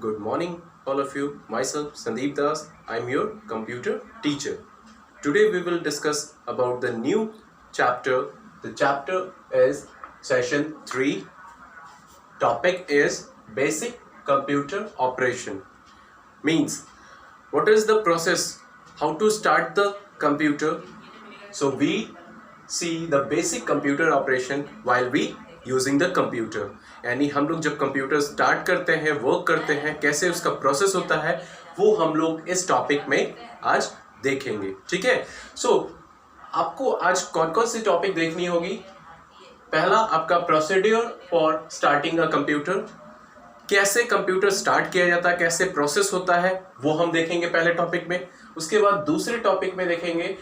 Good morning, all of you. Myself, Sandeep Das. I'm your computer teacher. Today we will discuss about the new chapter. The chapter is session 3. Topic is basic computer operation. Means what is the process? How to start the computer? So we see the basic computer operation while we using the computer, यानी हम लोग जब computer start करते हैं, work करते हैं, कैसे उसका प्रोसेस होता है, वो हम लोग इस टॉपिक में आज देखेंगे. ठीक है. सो आपको आज कौन कौन सी टॉपिक देखनी होगी. पहला आपका procedure for starting a computer, कैसे कंप्यूटर स्टार्ट किया जाता है, कैसे प्रोसेस होता है, वो हम देखेंगे पहले टॉपिक में. उसके बाद दूसरे टॉपिक में देखेंगे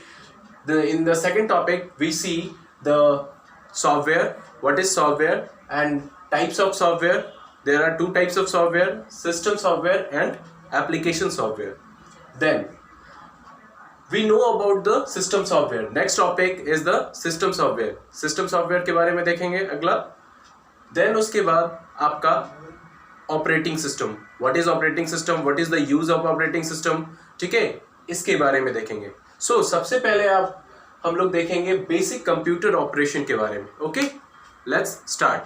in the second topic we see the software, what is software and types of software. There are two types of software, system software and application software. Then we know about the system software. Next topic is the system software. System software के बारे में देखेंगे अगला. Then उसके बाद आपका operating system. What is operating system? What is the use of operating system? ठीक है, इसके बारे में देखेंगे. So सबसे पहले हम लोग देखेंगे बेसिक कंप्यूटर ऑपरेशन के बारे में. Okay, let's start.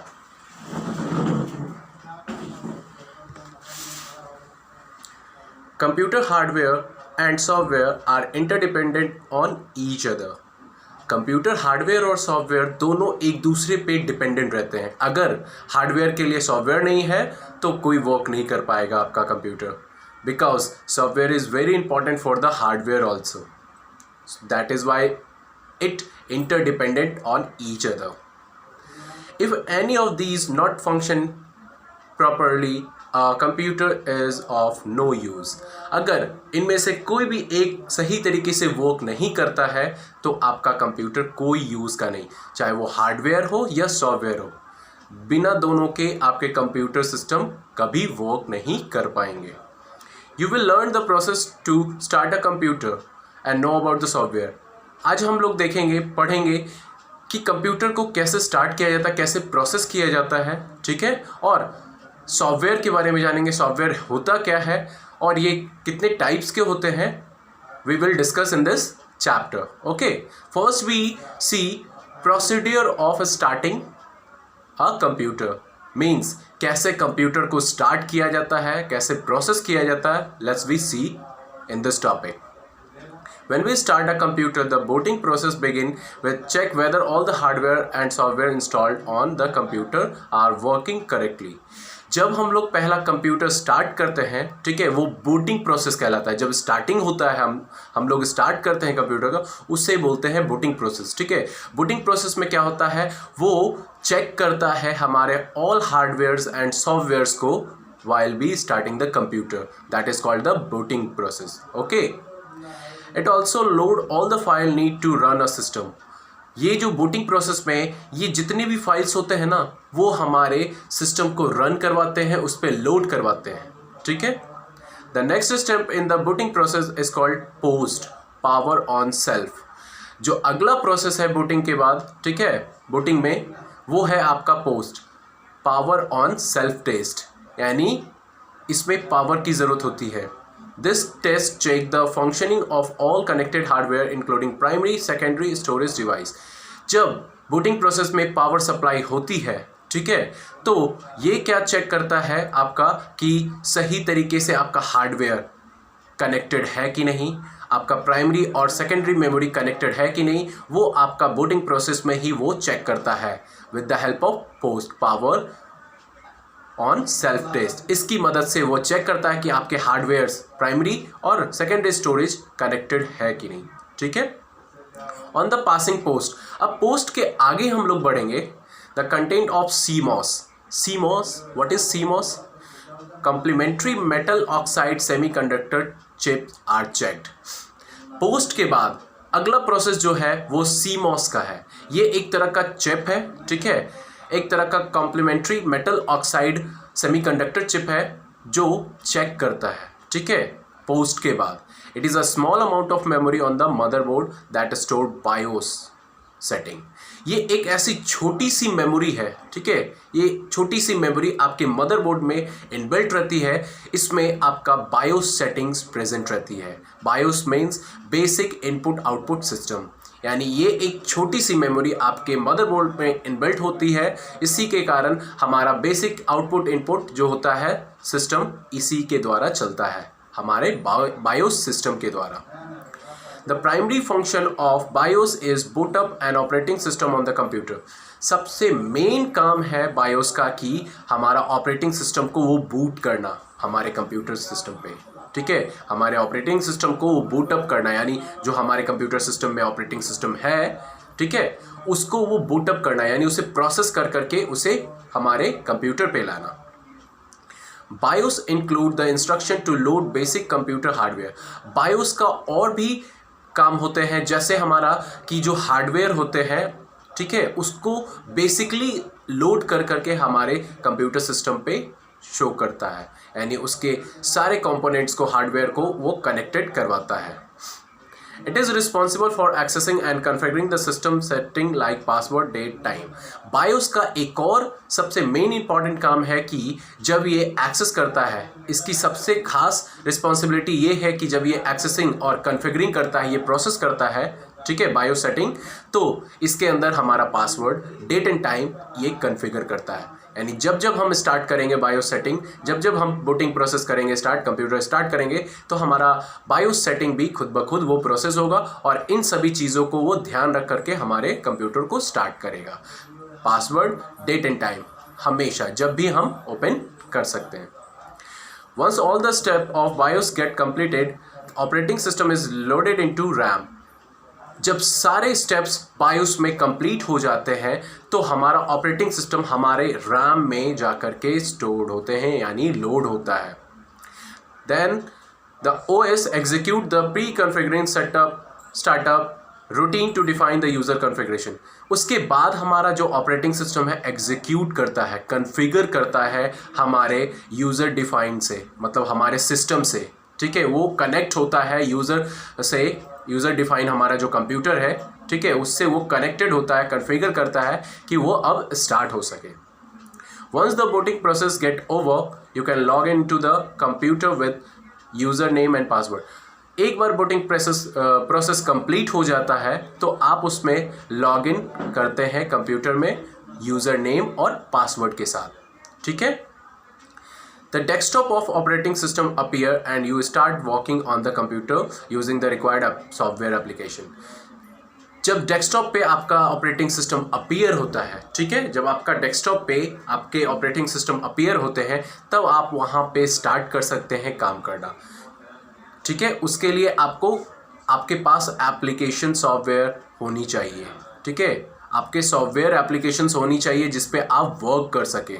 Computer hardware and software are interdependent on each other. Computer hardware और सॉफ्टवेयर दोनों एक दूसरे पे डिपेंडेंट रहते हैं. अगर हार्डवेयर के लिए सॉफ्टवेयर नहीं है तो कोई वर्क नहीं कर पाएगा आपका computer, because software is very important for the hardware also. That is why it interdependent on each other. If any of these not function properly, a computer is of no use. अगर इनमें से कोई भी एक सही तरीके से work नहीं करता है तो आपका कंप्यूटर कोई यूज़ का नहीं, चाहे वो हार्डवेयर हो या सॉफ्टवेयर हो. बिना दोनों के आपके कंप्यूटर सिस्टम कभी वर्क नहीं कर पाएंगे. You will learn the process to start a computer and know about the software. आज हम लोग देखेंगे, पढ़ेंगे कि कंप्यूटर को कैसे स्टार्ट किया जाता है, कैसे प्रोसेस किया जाता है. ठीक है. और सॉफ्टवेयर के बारे में जानेंगे, सॉफ्टवेयर होता क्या है और ये कितने टाइप्स के होते हैं. We will discuss in this chapter. Okay, first we see procedure of starting a computer. Means कैसे कंप्यूटर को स्टार्ट किया जाता है, कैसे प्रोसेस किया जाता है. Let's we see in this topic. When we start a computer, the booting process begins with check whether all the hardware and software installed on the computer are working correctly. जब हम लोग पहला computer start करते हैं, ठीक है, वो booting process कहलाता है. जब स्टार्टिंग होता है, हम लोग स्टार्ट करते हैं कंप्यूटर का, उससे बोलते हैं बूटिंग प्रोसेस. ठीक है. बूटिंग प्रोसेस में क्या होता है, वो चेक करता है हमारे ऑल हार्डवेयर्स एंड सॉफ्टवेयर्स को while we starting the computer. That is called the booting process. Okay. It also load all the file need to run a system. ये जो बूटिंग प्रोसेस में ये जितने भी फाइल्स होते हैं ना, वो हमारे सिस्टम को रन करवाते हैं, उस पर लोड करवाते हैं. ठीक है. The next step in the booting process is called post, power on self. जो अगला प्रोसेस है बूटिंग के बाद, ठीक है, बूटिंग में, वो है आपका POST, power on self test. यानी इसमें पावर की ज़रूरत होती है. This test check the functioning of all connected hardware including primary, secondary storage device. जब बूटिंग प्रोसेस में पावर सप्लाई होती है, ठीक है, तो ये क्या चेक करता है आपका कि सही तरीके से आपका हार्डवेयर कनेक्टेड है कि नहीं, आपका प्राइमरी और सेकेंडरी मेमोरी कनेक्टेड है कि नहीं. वो आपका बूटिंग प्रोसेस में ही वो चेक करता है with the help of POST, power on self test. इसकी मदद से वो चेक करता है कि आपके हार्डवेयर्स प्राइमरी और सेकेंडरी स्टोरेज कनेक्टेड है कि नहीं. ठीक है. On the passing POST. अब पोस्ट के आगे हम लोग बढ़ेंगे. The content of CMOS. CMOS, what is CMOS? Complementary metal oxide semiconductor chips are checked. POST के बाद अगला प्रोसेस जो है वो CMOS का है. ये एक तरह का चिप है. ठीक है. एक तरह का complementary metal oxide semiconductor chip है जो चेक करता है. ठीक है. पोस्ट के बाद it is a small amount of memory on the motherboard that stored BIOS setting. ये एक ऐसी छोटी सी मेमोरी है, ठीक है। ये छोटी सी मेमोरी आपके मदरबोर्ड में इनबिल्ट रहती है। इसमें आपका बायोस सेटिंग्स प्रेजेंट रहती है। BIOS means basic input output system, यानी ये एक छोटी सी मेमोरी आपके मदरबोर्ड में इनबिल्ट होती है। इसी के कारण हमारा बेसिक आउटपुट इनपुट जो होता है सिस्टम इसी के द्वारा चलता है, हमारे बायोस सिस्टम के द्वारा। The primary function of BIOS is boot up an operating system on the computer. सबसे मेन काम है BIOS का कि हमारा ऑपरेटिंग सिस्टम को वो बूट करना हमारे कंप्यूटर सिस्टम पे, ठीक है। हमारे ऑपरेटिंग सिस्टम को वो बूट अप करना, यानी जो हमारे कंप्यूटर सिस्टम में ऑपरेटिंग सिस्टम है, ठीक है, उसको वो बूट अप करना, यानी उसे प्रोसेस कर करके उसे हमारे कंप्यूटर पे लाना। BIOS include the instruction to load basic computer hardware. BIOS का और भी काम होते हैं, जैसे हमारा कि जो हार्डवेयर होते हैं, ठीक है, उसको बेसिकली लोड कर करके हमारे कंप्यूटर सिस्टम पे शो करता है, यानी उसके सारे कंपोनेंट्स को, हार्डवेयर को वो कनेक्टेड करवाता है। It is responsible for accessing and configuring the system setting like password, date, time. BIOS का एक और सबसे मेन इंपॉर्टेंट काम है कि जब ये एक्सेस करता है, इसकी सबसे खास रिस्पॉन्सिबिलिटी ये है कि जब ये एक्सेसिंग और कन्फिगरिंग करता है, ये प्रोसेस करता है, ठीक है, बायोस सेटिंग, तो इसके अंदर हमारा पासवर्ड, डेट एंड टाइम ये कन्फिगर करता है। यानी जब जब हम स्टार्ट करेंगे बायोस सेटिंग, जब जब हम बूटिंग प्रोसेस करेंगे, कंप्यूटर स्टार्ट करेंगे, तो हमारा बायोस सेटिंग भी खुद ब खुद वो प्रोसेस होगा और इन सभी चीज़ों को वो ध्यान रख करके हमारे कंप्यूटर को स्टार्ट करेगा। पासवर्ड, डेट एंड टाइम हमेशा जब भी हम ओपन कर सकते हैं। Once all the step of BIOS get completed, operating system is loaded into RAM. जब सारे स्टेप्स बायोस में कंप्लीट हो जाते हैं तो हमारा ऑपरेटिंग सिस्टम हमारे रैम में जाकर के स्टोर्ड होते हैं, यानी लोड होता है। Then the OS execute the pre configuring setup startup routine to define the user configuration. उसके बाद हमारा जो ऑपरेटिंग सिस्टम है एग्जीक्यूट करता है, कॉन्फ़िगर करता है हमारे यूज़र डिफाइन से, मतलब हमारे सिस्टम से, ठीक है, वो कनेक्ट होता है यूज़र से। यूज़र डिफाइन हमारा जो कंप्यूटर है, ठीक है, उससे वो कनेक्टेड होता है, कॉन्फ़िगर करता है कि वो अब स्टार्ट हो सके। Once the booting process get over, you can log in to the computer with user name and password. एक बार बूटिंग प्रोसेस कंप्लीट हो जाता है तो आप उसमें लॉग इन करते हैं कंप्यूटर में यूज़र नेम और पासवर्ड के साथ, ठीक है। The desktop of operating system appear and you start working on the computer using the required software application. जब डेस्कटॉप पे आपका ऑपरेटिंग सिस्टम अपीयर होता है, ठीक है, जब आपका डेस्कटॉप पे आपके ऑपरेटिंग सिस्टम अपीयर होते हैं तब आप वहाँ पे स्टार्ट कर सकते हैं काम करना, ठीक है। उसके लिए आपको आपके पास एप्लीकेशन सॉफ्टवेयर होनी चाहिए, ठीक है, आपके सॉफ्टवेयर एप्लीकेशंस होनी चाहिए जिस पे आप वर्क कर सकें,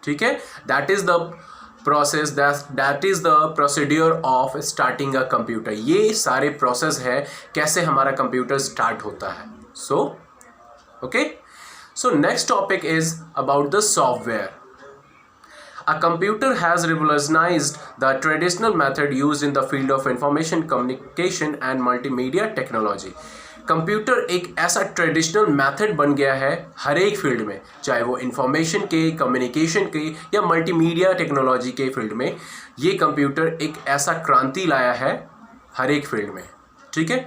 ठीक है। That is the process, that is the procedure of starting a computer. ये सारे प्रोसेस है कैसे हमारा कंप्यूटर स्टार्ट होता है। So okay, so next topic is about the software. A computer has revolutionized the traditional method used in the field of information communication and multimedia technology. Computer एक ऐसा traditional method बन गया है हर एक field में, चाहे वो इंफॉर्मेशन के, कम्युनिकेशन के या मल्टीमीडिया टेक्नोलॉजी के फील्ड में। ये कंप्यूटर एक ऐसा क्रांति लाया है हर एक फील्ड में, ठीक है।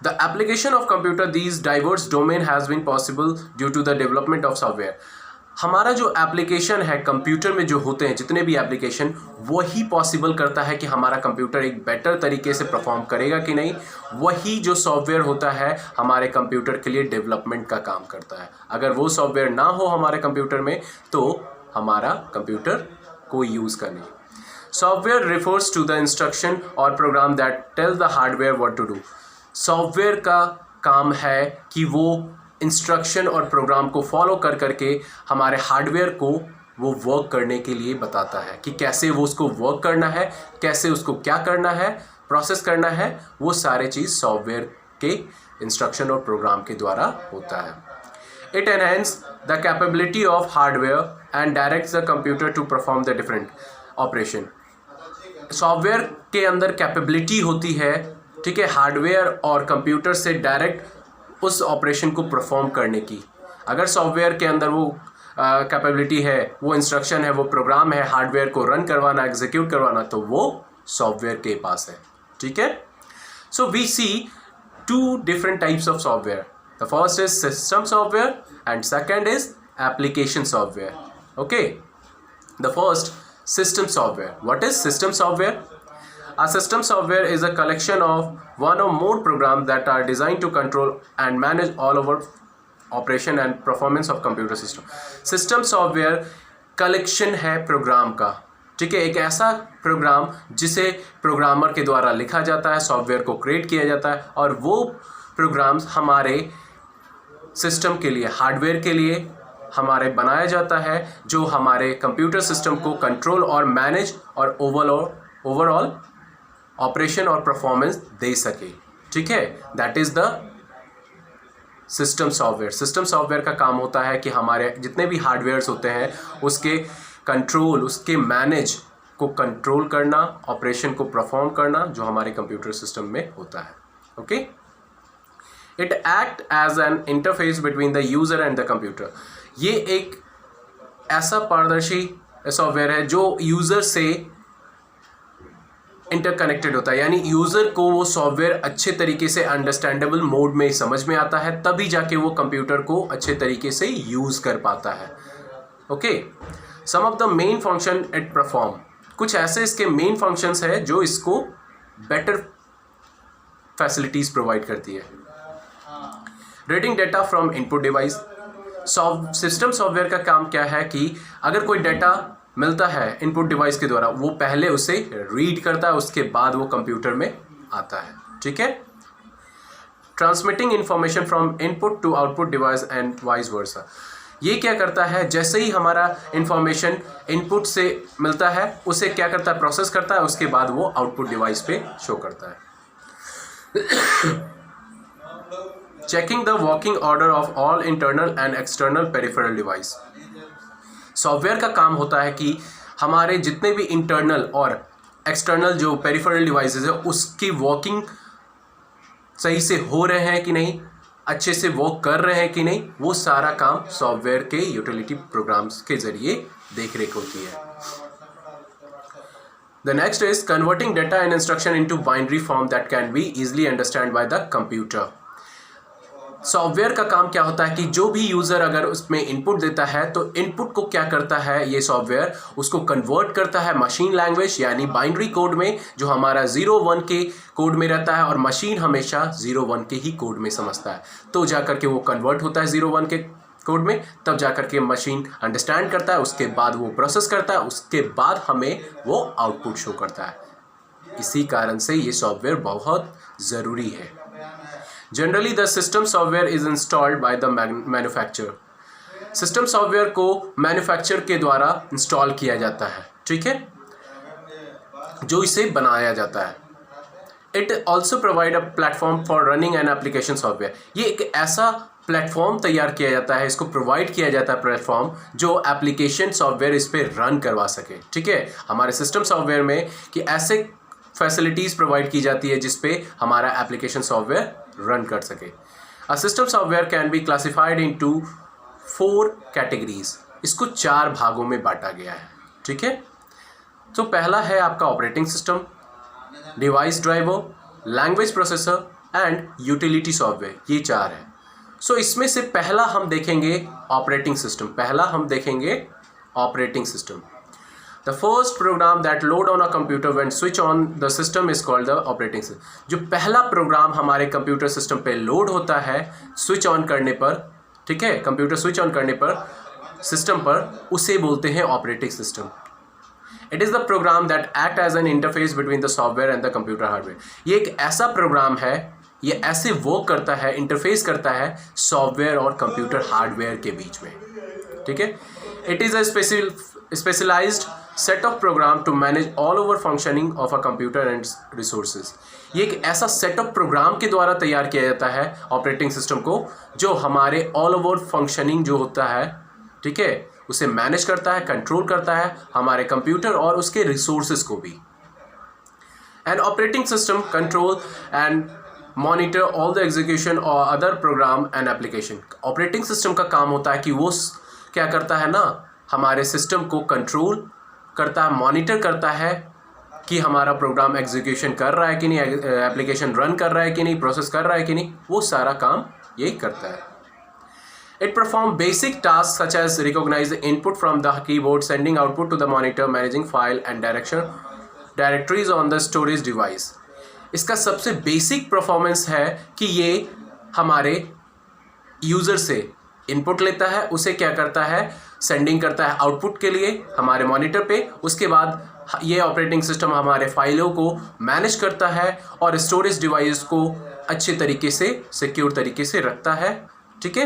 The application of computer these diverse domain has been possible due to the development of software. हमारा जो एप्लीकेशन है कंप्यूटर में जो होते हैं जितने भी एप्लीकेशन, वही पॉसिबल करता है कि हमारा कंप्यूटर एक बेटर तरीके से परफॉर्म करेगा कि नहीं। वही जो सॉफ्टवेयर होता है हमारे कंप्यूटर के लिए डेवलपमेंट का काम करता है। अगर वो सॉफ्टवेयर ना हो हमारे कंप्यूटर में तो हमारा कंप्यूटर कोई यूज़ का नहीं। Software refers to the instruction और program that tell the hardware what to do. Software का काम है कि वो इंस्ट्रक्शन और प्रोग्राम को फॉलो कर करके हमारे हार्डवेयर को वो वर्क करने के लिए बताता है कि कैसे वो उसको वर्क करना है, कैसे उसको क्या करना है, प्रोसेस करना है। वो सारे चीज़ सॉफ्टवेयर के इंस्ट्रक्शन और प्रोग्राम के द्वारा होता है। It enhance the capability of hardware and directs the computer to perform the different operation. Software के अंदर कैपेबिलिटी होती है, ठीक है, हार्डवेयर और कंप्यूटर से डायरेक्ट उस ऑपरेशन को परफॉर्म करने की। अगर सॉफ्टवेयर के अंदर वो कैपेबिलिटी है, वो इंस्ट्रक्शन है, वो प्रोग्राम है हार्डवेयर को रन करवाना, एग्जीक्यूट करवाना, तो वो सॉफ्टवेयर के पास है। ठीक है। So we see two different types of software. The first is system software and second is application software. Okay, the first, system software. What is system software? A system software is a collection of one or more programs that are designed to control and manage all over operation and performance of computer system. System software collection है programme का। ठीक है, एक ऐसा programme जिसे programmer के द्वारा लिखा जाता है, सॉफ्टवेयर को क्रिएट किया जाता है, और वो प्रोग्राम्स हमारे सिस्टम के लिए, हार्डवेयर के लिए हमारे बनाया जाता है, जो हमारे कंप्यूटर सिस्टम को कंट्रोल और मैनेज और ओवरऑल ऑपरेशन और परफॉर्मेंस दे सके। ठीक है, that is the system software. System software का काम होता है कि हमारे जितने भी हार्डवेयर्स होते हैं उसके कंट्रोल, उसके मैनेज को कंट्रोल करना, ऑपरेशन को परफॉर्म करना, जो हमारे कंप्यूटर सिस्टम में होता है। Okay, it act as an interface between the user and the computer. ये एक ऐसा पारदर्शी सॉफ्टवेयर है जो यूज़र से इंटरकनेक्टेड होता है, यानी यूज़र को वो सॉफ्टवेयर अच्छे तरीके से अंडरस्टैंडेबल मोड में समझ में आता है, तभी जाके वो कंप्यूटर को अच्छे तरीके से यूज़ कर पाता है। Okay, some of the main function it perform, कुछ ऐसे इसके मेन फंक्शंस है जो इसको बेटर फैसिलिटीज़ प्रोवाइड करती है। Reading data from input device. System software का काम क्या है कि अगर कोई डेटा मिलता है इनपुट डिवाइस के द्वारा, वो पहले उसे रीड करता है, उसके बाद वो कंप्यूटर में आता है। ठीक है, transmitting information from input to output device and vice versa. ये क्या करता है, जैसे ही हमारा इंफॉर्मेशन इनपुट से मिलता है उसे क्या करता है, प्रोसेस करता है, उसके बाद वो आउटपुट डिवाइस पे शो करता है। Checking the working order of all internal and external peripheral device. Software का काम होता है कि हमारे जितने भी इंटरनल और एक्सटर्नल जो पेरिफेरल डिवाइसेस है उसकी वर्किंग सही से हो रहे हैं कि नहीं, अच्छे से वर्क कर रहे हैं कि नहीं, वो सारा काम सॉफ्टवेयर के यूटिलिटी प्रोग्राम्स के जरिए देखरेख होती है। The next is converting data and instruction into binary form that can be easily understand by the computer. Software का काम क्या होता है कि जो भी यूज़र अगर उसमें इनपुट देता है तो इनपुट को क्या करता है ये सॉफ्टवेयर, उसको कन्वर्ट करता है मशीन लैंग्वेज यानी बाइनरी कोड में, जो हमारा 0-1 के कोड में रहता है, और मशीन हमेशा 0-1 के ही कोड में समझता है। तो जाकर के वो कन्वर्ट होता है 0-1 के कोड में, तब जाकर के मशीन अंडरस्टैंड करता है, उसके बाद वो प्रोसेस करता है, उसके बाद हमें वो आउटपुट शो करता है। इसी कारण से ये सॉफ्टवेयर बहुत ज़रूरी है। Generally, the system software is installed by the manufacturer. System software को मैन्युफैक्चर के द्वारा इंस्टॉल किया जाता है। ठीक है, जो इसे बनाया जाता है। It also provide a platform for running an application software. ये एक ऐसा प्लेटफॉर्म तैयार किया जाता है, इसको प्रोवाइड किया जाता है प्लेटफॉर्म, जो एप्लीकेशन सॉफ्टवेयर इस पर रन करवा सके। ठीक है, हमारे सिस्टम सॉफ्टवेयर में कि ऐसे फैसिलिटीज़ प्रोवाइड की जाती है जिसपे हमारा एप्लीकेशन सॉफ्टवेयर रन कर सके। A system software can be classified into 4 categories. इसको 4 भागों में बांटा गया है। ठीक है, तो पहला है आपका operating system, device driver, language processor and utility software. ये 4 है। सो इसमें से पहला हम देखेंगे operating system. The first program that load on a computer when switch on the system is called the operating system. जो पहला प्रोग्राम हमारे कंप्यूटर सिस्टम पे लोड होता है स्विच ऑन करने पर, ठीक है, कंप्यूटर स्विच ऑन करने पर सिस्टम पर, उसे बोलते हैं operating system. It is the program that act as an interface between the software and the computer hardware. ये एक ऐसा प्रोग्राम है, ये ऐसे वर्क करता है, इंटरफेस करता है सॉफ्टवेयर और कंप्यूटर हार्डवेयर के बीच में। ठीक है, it is a specialised set of program to manage all over functioning of a computer and resources. ये एक ऐसा सेट ऑफ प्रोग्राम के द्वारा तैयार किया जाता है ऑपरेटिंग सिस्टम को, जो हमारे ऑल ओवर फंक्शनिंग जो होता है, ठीक है, उसे मैनेज करता है, कंट्रोल करता है, हमारे कंप्यूटर और उसके रिसोर्सेज को भी। And operating system control and monitor all the execution और other program and application. Operating system का काम होता है कि वो क्या करता है ना, हमारे सिस्टम को कंट्रोल करता है, मॉनिटर करता है कि हमारा प्रोग्राम एग्जीक्यूशन कर रहा है कि नहीं, एप्लीकेशन रन कर रहा है कि नहीं, प्रोसेस कर रहा है कि नहीं, वो सारा काम यही करता है। It performs basic tasks such as recognize the input from the keyboard, sending output to the monitor, managing file and directories on the storage device. इसका सबसे बेसिक परफॉर्मेंस है कि ये हमारे यूज़र से इनपुट लेता है, उसे क्या करता है, सेंडिंग करता है आउटपुट के लिए हमारे मॉनिटर पे। उसके बाद ये ऑपरेटिंग सिस्टम हमारे फाइलों को मैनेज करता है और स्टोरेज डिवाइस को अच्छे तरीके से, सिक्योर तरीके से रखता है, ठीक है।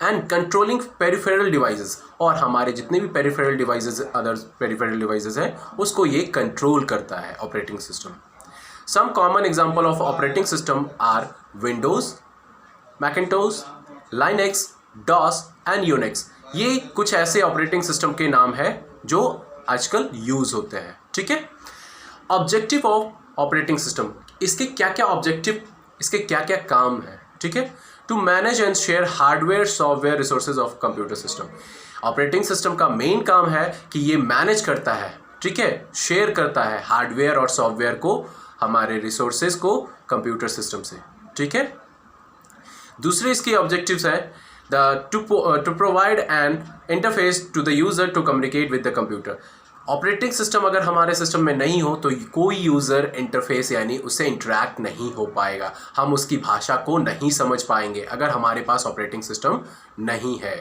एंड कंट्रोलिंग पेरिफेरल डिवाइसेस, और हमारे जितने भी peripheral devices, other peripheral devices हैं, उसको ये कंट्रोल करता है operating system. Some common example of operating system are Windows, Macintosh, Linux, DOS and Unix. ये कुछ ऐसे ऑपरेटिंग सिस्टम के नाम हैं जो आजकल यूज़ होते हैं, ठीक है। ऑब्जेक्टिव ऑफ ऑपरेटिंग सिस्टम, इसके क्या क्या ऑब्जेक्टिव, इसके क्या क्या काम है, ठीक है। To manage and share hardware software resources of computer system. Operating system का मेन काम है कि ये मैनेज करता है, ठीक है, शेयर करता है हार्डवेयर और सॉफ्टवेयर को, हमारे रिसोर्सेज को कंप्यूटर सिस्टम से, ठीक है। दूसरे इसकी ऑब्जेक्टिव्स हैं to provide an interface to the user to communicate with the computer. Operating system अगर हमारे सिस्टम में नहीं हो तो कोई यूज़र इंटरफेस यानी उससे इंटरैक्ट नहीं हो पाएगा, हम उसकी भाषा को नहीं समझ पाएंगे अगर हमारे पास ऑपरेटिंग सिस्टम नहीं है।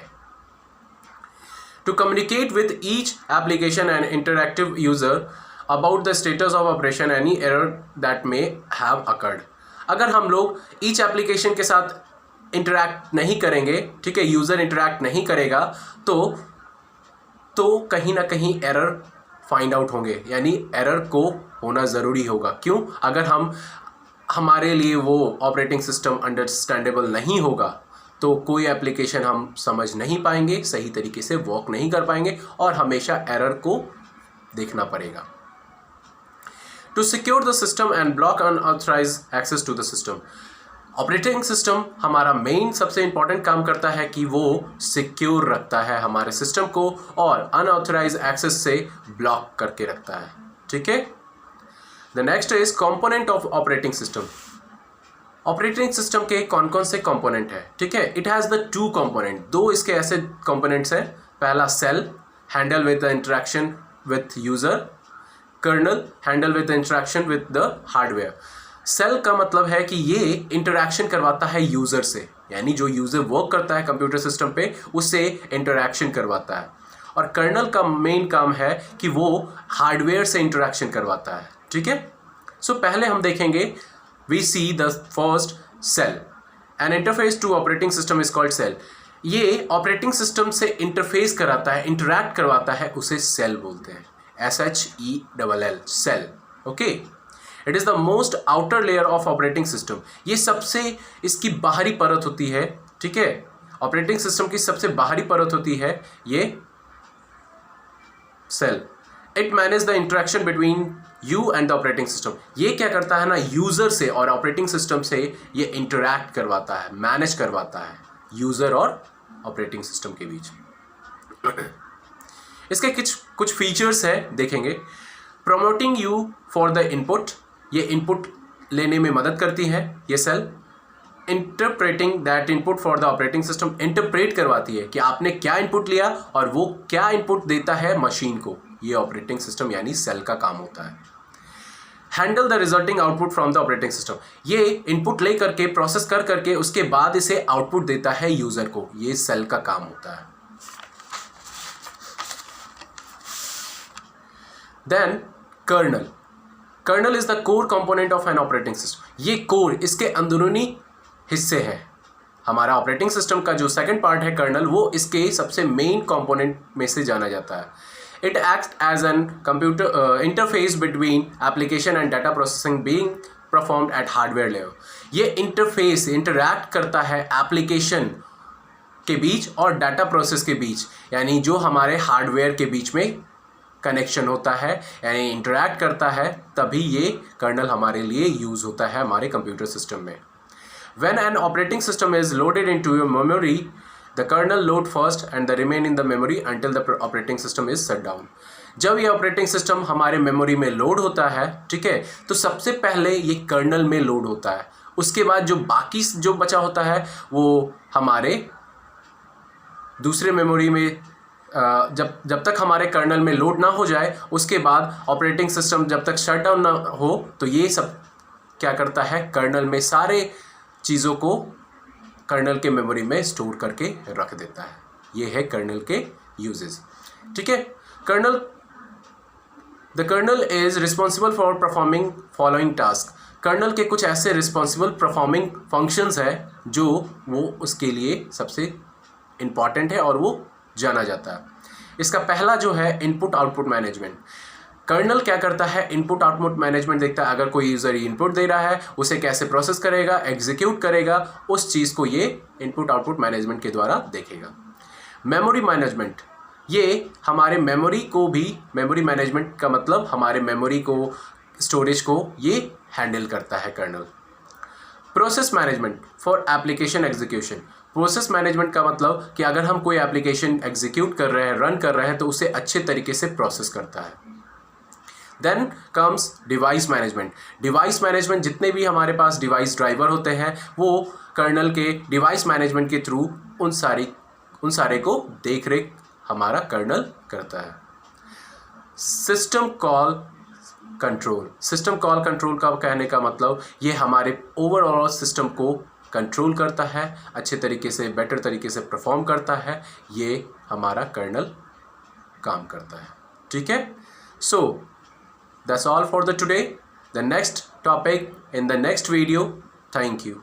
To communicate with each application and interactive user about the status of operation any error that may have occurred. अगर हम लोग ईच एप्लीकेशन के साथ इंटरैक्ट नहीं करेंगे, ठीक है, यूज़र इंटरैक्ट नहीं करेगा तो कहीं ना कहीं एरर फाइंड आउट होंगे, यानी एरर को होना ज़रूरी होगा। क्यों? अगर हमारे लिए वो ऑपरेटिंग सिस्टम अंडरस्टैंडेबल नहीं होगा तो कोई एप्लीकेशन हम समझ नहीं पाएंगे, सही तरीके से वर्क नहीं कर पाएंगे और हमेशा एरर को देखना पड़ेगा। To secure the system and block unauthorise access to the system. Operating system हमारा मेन सबसे इंपॉर्टेंट काम करता है कि वो सिक्योर रखता है हमारे सिस्टम को और अनऑथराइज एक्सेस से ब्लॉक करके रखता है, ठीक है। The next is component of operating system. Operating system के कौन कौन से कंपोनेंट है, ठीक है। It has the two component, दो इसके ऐसे कंपोनेंट्स हैं। पहला shell, handle with the interaction with user. Kernel, handle with the interaction with the hardware. Shell का मतलब है कि ये इंटरैक्शन करवाता है यूज़र से, यानी जो यूज़र वर्क करता है कंप्यूटर सिस्टम पे उससे इंटरैक्शन करवाता है। और कर्नल का मेन काम है कि वो हार्डवेयर से इंटरैक्शन करवाता है, ठीक है। सो पहले हम देखेंगे, we see the first shell. An interface to operating system is called shell. ये ऑपरेटिंग सिस्टम से इंटरफेस कराता है, इंटरैक्ट करवाता है, उसे सेल बोलते हैं, SHELL, shell, okay. It is the most outer layer of operating system. ये सबसे इसकी बाहरी परत होती है, ठीक है। ऑपरेटिंग सिस्टम की सबसे बाहरी परत होती है ये shell. It manage the interaction between you and the operating system. ये क्या करता है ना, यूज़र से और ऑपरेटिंग सिस्टम से ये इंटरैक्ट करवाता है, मैनेज करवाता है यूज़र और ऑपरेटिंग सिस्टम के बीच। इसके कुछ फीचर्स हैं, देखेंगे। Promoting you for the input, ये इनपुट लेने में मदद करती है ये shell. Interpreting that input for the operating system, interpret करवाती है कि आपने क्या इनपुट लिया और वो क्या इनपुट देता है मशीन को, ये ऑपरेटिंग सिस्टम यानी सेल का काम होता है। Handle the resulting output from the operating system, ये इनपुट ले करके प्रोसेस कर करके उसके बाद इसे आउटपुट देता है यूज़र को, ये सेल का काम होता है। Then kernel. Kernel is the core component of an operating system. ये कोर, इसके अंदरूनी हिस्से हैं। हमारा ऑपरेटिंग सिस्टम का जो सेकंड पार्ट है कर्नल, वो इसके सबसे मेन कंपोनेंट में से जाना जाता है। It acts as an computer interface between application and data processing being performed at hardware level. ये इंटरफेस इंटरैक्ट करता है एप्लीकेशन के बीच और डाटा प्रोसेस के बीच, यानी जो हमारे हार्डवेयर के बीच में कनेक्शन होता है यानी इंटरैक्ट करता है, तभी ये कर्नल हमारे लिए यूज़ होता है हमारे कंप्यूटर सिस्टम में. When an operating system is loaded into your memory, the kernel load first and the remain in the memory until the operating system is shut down. जब ये ऑपरेटिंग सिस्टम हमारे memory में load होता है, ठीक है, तो सबसे पहले ये कर्नल में लोड होता है. उसके बाद जो बाकी जो बचा होता है वो हमारे दूसरे मेमोरी में जब तक हमारे कर्नल में लोड ना हो जाए, उसके बाद ऑपरेटिंग सिस्टम जब तक शट डाउन ना हो, तो ये सब क्या करता है, कर्नल में सारे चीज़ों को कर्नल के मेमोरी में स्टोर करके रख देता है. ये है कर्नल के यूजेस. ठीक है. The kernel is responsible for performing following task. Kernel के कुछ ऐसे रिस्पॉन्सिबल परफॉर्मिंग फंक्शंस है जो वो उसके लिए सबसे इम्पॉर्टेंट है और वो जाना जाता है. इसका पहला जो है इनपुट आउटपुट मैनेजमेंट. कर्नल क्या करता है, इनपुट आउटपुट मैनेजमेंट देखता है. अगर कोई यूज़र इनपुट दे रहा है, उसे कैसे प्रोसेस करेगा, एग्जीक्यूट करेगा, उस चीज़ को ये इनपुट आउटपुट मैनेजमेंट के द्वारा देखेगा. मेमोरी मैनेजमेंट, ये हमारे मेमोरी को भी, मेमोरी मैनेजमेंट का मतलब हमारे मेमोरी को, स्टोरेज को ये हैंडल करता है kernel. Process management for application execution. Process management का मतलब कि अगर हम कोई एप्लीकेशन एग्जीक्यूट कर रहे हैं, रन कर रहे हैं, तो उसे अच्छे तरीके से प्रोसेस करता है. Then comes device management. Device management, जितने भी हमारे पास डिवाइस ड्राइवर होते हैं वो कर्नल के डिवाइस मैनेजमेंट के थ्रू उन सारे को देख रेख हमारा कर्नल करता है. System call control. System call control का कहने का मतलब ये हमारे ओवरऑल सिस्टम को कंट्रोल करता है, अच्छे तरीके से, बेटर तरीके से परफॉर्म करता है. ये हमारा कर्नल काम करता है. ठीक है. सो that's all for the today. The next topic in the next video. Thank you.